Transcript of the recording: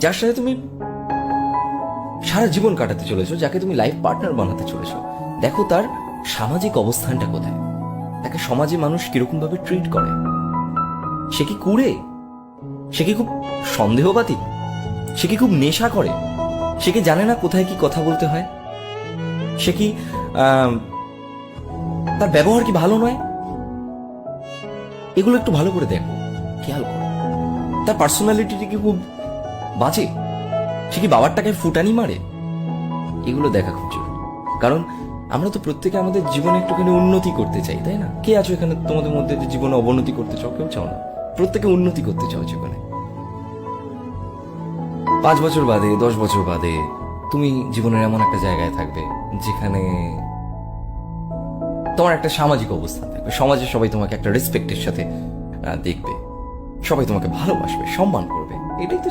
যার সাথে তুমি সারা জীবন কাটাতে চলেছো, যাকে তুমি লাইফ পার্টনার বানাতে চলেছো, দেখো তার সামাজিক অবস্থানটা কোথায়, তাকে সমাজে মানুষ কিরকম ভাবে ট্রিট করে। সে কি কুড়ে? সে কি খুব সন্দেহবাদী? সে কি খুব নেশা করে? সে কি জানে না কোথায় কি কথা বলতে হয়? সে কি তার ব্যবহার কি ভালো নয়? এগুলো একটু ভালো করে দেখো, খেয়াল করো। তার পার্সোনালিটি কি খুব বাজে? সে কি বাবার টাকায় ফুটানি মারে? এগুলো দেখা খুব জরুরি। কারণ আমরা তো প্রত্যেকে আমাদের জীবনে একটুখানি উন্নতি করতে চাই, তাই না? কে আছো এখানে তোমাদের মধ্যে যে জীবনে অবনতি করতে চাও? কেউ চাও না। প্রত্যেকে উন্নতি করতে চাও জীবনে। 5 বছর বাদে, 10 বছর বাদে তুমি জীবনের এমন একটা জায়গায় থাকবে যেখানে তোমার একটা সামাজিক অবস্থান থাকবে, সমাজে সবাই তোমাকে একটা রেসপেক্টের সাথে দেখবে, সবাই তোমাকে ভালোবাসবে, সম্মান করবে। এটাই তো